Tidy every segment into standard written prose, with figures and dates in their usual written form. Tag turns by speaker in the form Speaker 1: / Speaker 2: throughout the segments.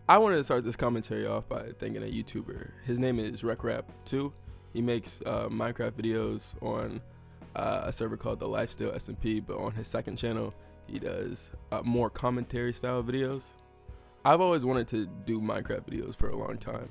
Speaker 1: I wanted to start this commentary off by thanking a YouTuber. His name is You Rekrap2. He makes Minecraft videos on a server called the Lifestyle SMP, but on his second channel, he does more commentary style videos. I've always wanted to do Minecraft videos for a long time,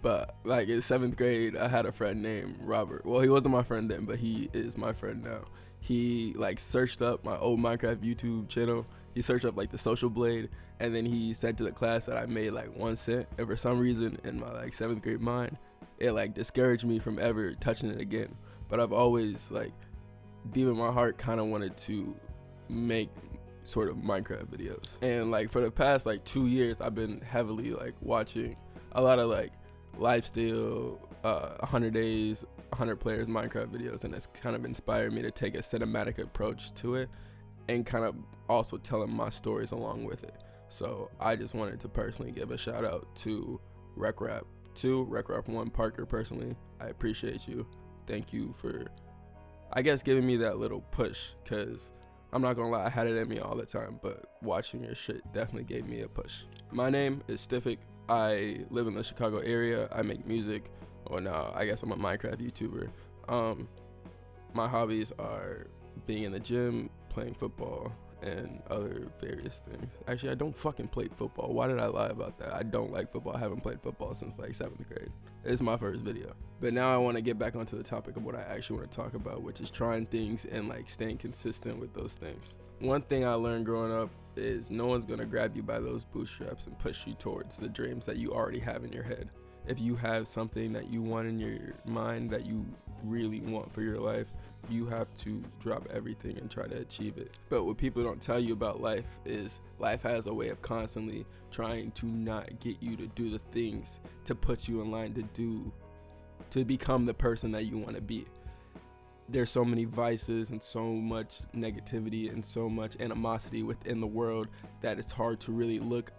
Speaker 1: but like in 7th grade, I had a friend named Robert. Well, he wasn't my friend then, but he is my friend now. He like searched up my old Minecraft YouTube channel. He searched up like the social blade, and then he said to the class that I made like 1 cent. And for some reason in my like 7th grade mind, it like discouraged me from ever touching it again. But I've always like deep in my heart kind of wanted to make sort of Minecraft videos. And like for the past like 2 years, I've been heavily like watching a lot of like lifestyle 100 days 100 players Minecraft videos, and it's kind of inspired me to take a cinematic approach to it and kind of also telling my stories along with it. So I just wanted to personally give a shout out to Rekrap2, Rekrap1 Parker personally. I appreciate you. Thank you for, I guess, giving me that little push, because I'm not gonna lie, I had it in me all the time, but watching your shit definitely gave me a push. My name is Stiffic. I live in the Chicago area. I make music. Or no, I guess I'm a Minecraft YouTuber. My hobbies are being in the gym, playing football, and other various things. Actually, I don't fucking play football. Why did I lie about that? I don't like football. I haven't played football since like 7th grade. It's my first video. But now I want to get back onto the topic of what I actually want to talk about, which is trying things and like staying consistent with those things. One thing I learned growing up is no one's going to grab you by those bootstraps and push you towards the dreams that you already have in your head. If you have something that you want in your mind that you really want for your life, you have to drop everything and try to achieve it. But what people don't tell you about life is life has a way of constantly trying to not get you to do the things to put you in line to become the person that you want to be. There's so many vices and so much negativity and so much animosity within the world that it's hard to really look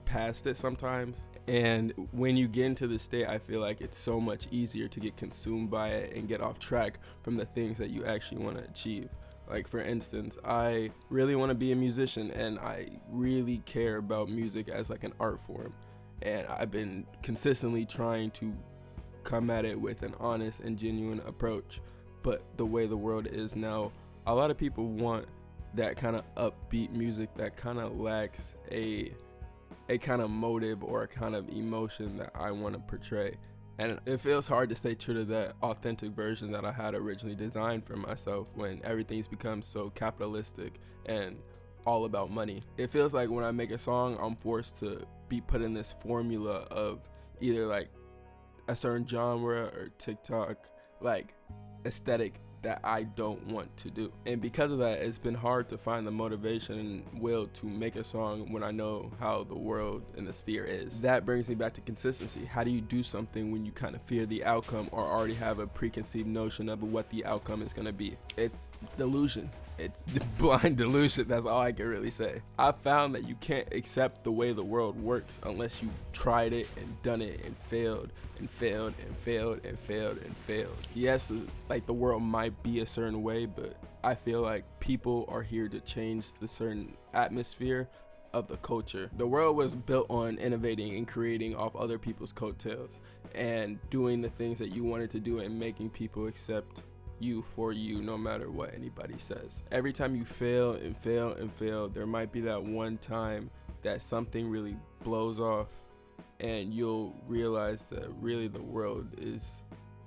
Speaker 1: past it sometimes. And when you get into this state, I feel like it's so much easier to get consumed by it and get off track from the things that you actually want to achieve. Like for instance, I really want to be a musician, and I really care about music as like an art form. And I've been consistently trying to come at it with an honest and genuine approach. But the way the world is now, a lot of people want that kind of upbeat music that kind of lacks a kind of motive or a kind of emotion that I want to portray. And it feels hard to stay true to that authentic version that I had originally designed for myself when everything's become so capitalistic and all about money. It feels like when I make a song, I'm forced to be put in this formula of either like a certain genre or TikTok like aesthetic that I don't want to do. And because of that, it's been hard to find the motivation and will to make a song when I know how the world and the sphere is. That brings me back to consistency. How do you do something when you kind of fear the outcome or already have a preconceived notion of what the outcome is going to be? It's delusion. It's blind delusion. That's all I can really say. I found that you can't accept the way the world works unless you tried it and done it and failed and failed and failed and failed and failed. Yes, like the world might be a certain way, but I feel like people are here to change the certain atmosphere of the culture. The world was built on innovating and creating off other people's coattails and doing the things that you wanted to do and making people accept you for you no matter what anybody says. Every time you fail and fail and fail, there might be that one time that something really blows off and you'll realize that really the world is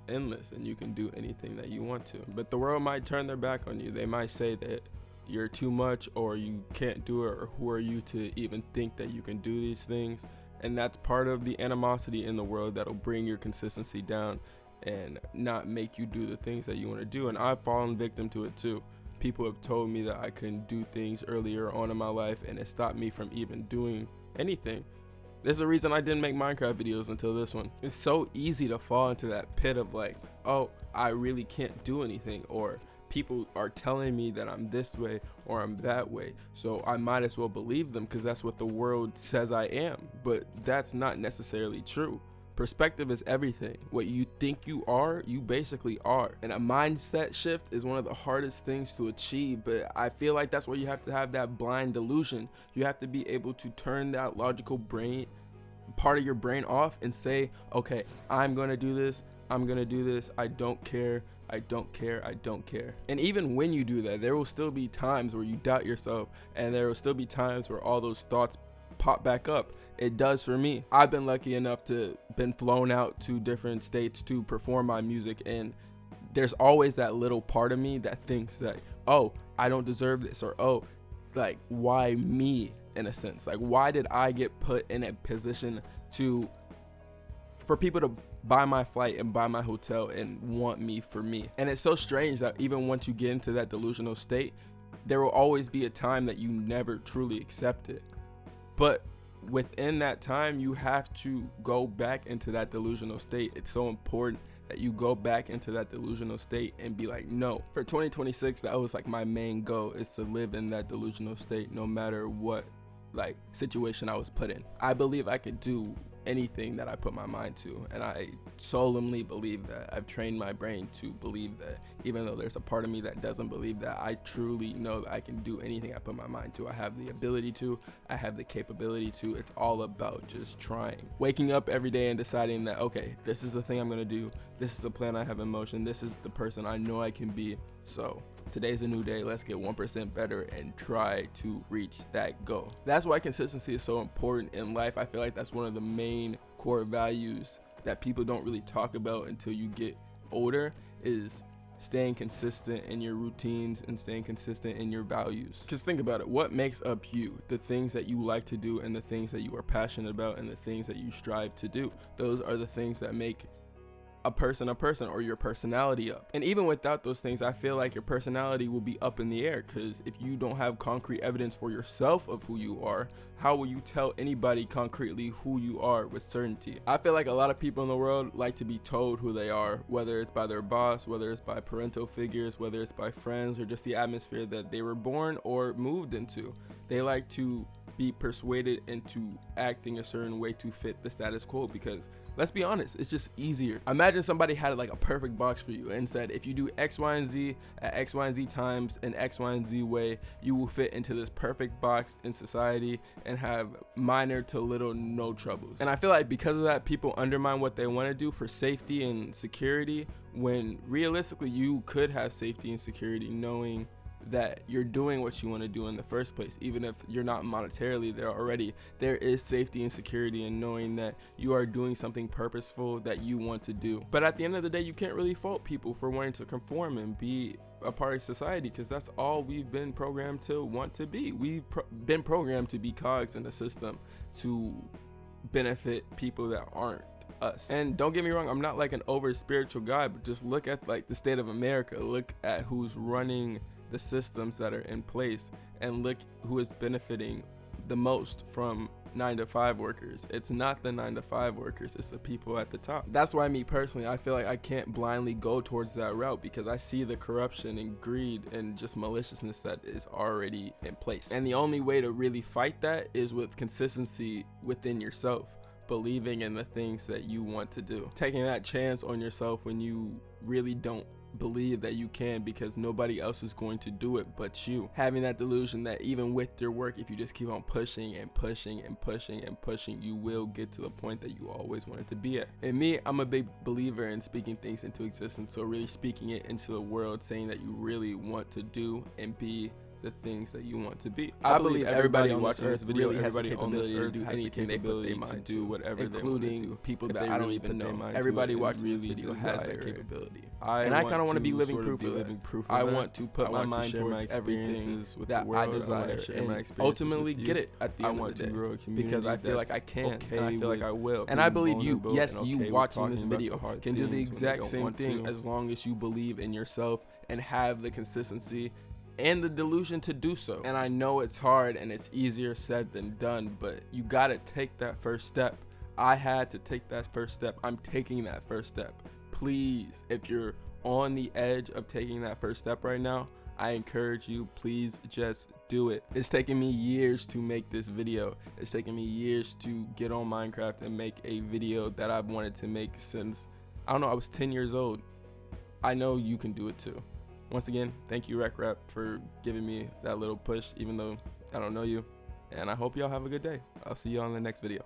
Speaker 1: endless and you can do anything that you want to. But the world might turn their back on you. They might say that you're too much or you can't do it, or who are you to even think that you can do these things? And that's part of the animosity in the world that'll bring your consistency down and not make you do the things that you want to do. And I've fallen victim to it too. People have told me that I couldn't do things earlier on in my life, and it stopped me from even doing anything. There's a reason I didn't make Minecraft videos until this one. It's so easy to fall into that pit of like, oh, I really can't do anything, or people are telling me that I'm this way or I'm that way, so I might as well believe them because that's what the world says I am. But that's not necessarily true. Perspective is everything. What you think you are, you basically are. And a mindset shift is one of the hardest things to achieve, but I feel like that's where you have to have that blind delusion. You have to be able to turn that logical brain part of your brain off and say, okay, I'm gonna do this, I'm gonna do this, I don't care, I don't care, I don't care. And even when you do that, there will still be times where you doubt yourself, and there will still be times where all those thoughts pop back up. It does for me. I've been lucky enough to been flown out to different states to perform my music, and there's always that little part of me that thinks that, oh, I don't deserve this, or oh, like, why me, in a sense? Like, why did I get put in a position for people to buy my flight and buy my hotel and want me for me? And it's so strange that even once you get into that delusional state, there will always be a time that you never truly accept it. But within that time, you have to go back into that delusional state. It's so important that you go back into that delusional state and be like, no. For 2026, that was like my main goal, is to live in that delusional state no matter what like situation I was put in. I believe I could do anything that I put my mind to, and I solemnly believe that. I've trained my brain to believe that, even though there's a part of me that doesn't believe that. I truly know that I can do anything I put my mind to. I have the ability to, I have the capability to. It's all about just trying, waking up every day and deciding that, okay, this is the thing I'm gonna do, this is the plan I have in motion, this is the person I know I can be. So today's a new day. Let's get 1% better and try to reach that goal. That's why consistency is so important in life. I feel like that's one of the main core values that people don't really talk about until you get older, is staying consistent in your routines and staying consistent in your values. Because think about it, what makes up you? The things that you like to do and the things that you are passionate about and the things that you strive to do. Those are the things that make a person, or your personality up. And even without those things, I feel like your personality will be up in the air, because if you don't have concrete evidence for yourself of who you are, how will you tell anybody concretely who you are with certainty? I feel like a lot of people in the world like to be told who they are, whether it's by their boss, whether it's by parental figures, whether it's by friends, or just the atmosphere that they were born or moved into. They like to be persuaded into acting a certain way to fit the status quo, because let's be honest, it's just easier. Imagine somebody had like a perfect box for you and said, if you do X, Y, and Z at X, Y, and Z times in X, Y, and Z way, you will fit into this perfect box in society and have minor to little no troubles. And I feel like because of that, people undermine what they want to do for safety and security, when realistically you could have safety and security knowing that you're doing what you want to do in the first place. Even if you're not monetarily there already, there is safety and security in knowing that you are doing something purposeful that you want to do. But at the end of the day, you can't really fault people for wanting to conform and be a part of society, because that's all we've been programmed to want to be. We've been programmed to be cogs in the system to benefit people that aren't us. And don't get me wrong, I'm not like an over spiritual guy, but just look at like the state of America, look at who's running the systems that are in place, and look who is benefiting the most from 9-to-5 workers. It's not the 9-to-5 workers, it's the people at the top. That's why me personally, I feel like I can't blindly go towards that route, because I see the corruption and greed and just maliciousness that is already in place. And the only way to really fight that is with consistency within yourself, believing in the things that you want to do, taking that chance on yourself when you really don't believe that you can, because nobody else is going to do it but you. Having that delusion that even with your work, if you just keep on pushing and pushing and pushing and pushing, you will get to the point that you always wanted to be at. And me, I'm a big believer in speaking things into existence. So really speaking it into the world, saying that you really want to do and be the things that you want to be. I believe everybody watching this video, really everybody on this earth, do anything they put their mind to, whatever, including people that I don't even know. Everybody watching this video has that capability, and I kind of want to be living proof of that. I want to put my mind towards everything that I desire and ultimately get it at the end of the day, because I feel like I can, and I feel like I will. And I believe you, yes, you watching this video can do the exact same thing, as long as you believe in yourself and have the consistency and the delusion to do so. And I know it's hard and it's easier said than done, but you gotta take that first step. I had to take that first step. I'm taking that first step. Please, if you're on the edge of taking that first step right now, I encourage you, please just do it. It's taken me years to make this video. It's taken me years to get on Minecraft and make a video that I've wanted to make since, I don't know, I was 10 years old. I know you can do it too. Once again, thank you Rekrap for giving me that little push, even though I don't know you. And I hope y'all have a good day. I'll see you on the next video.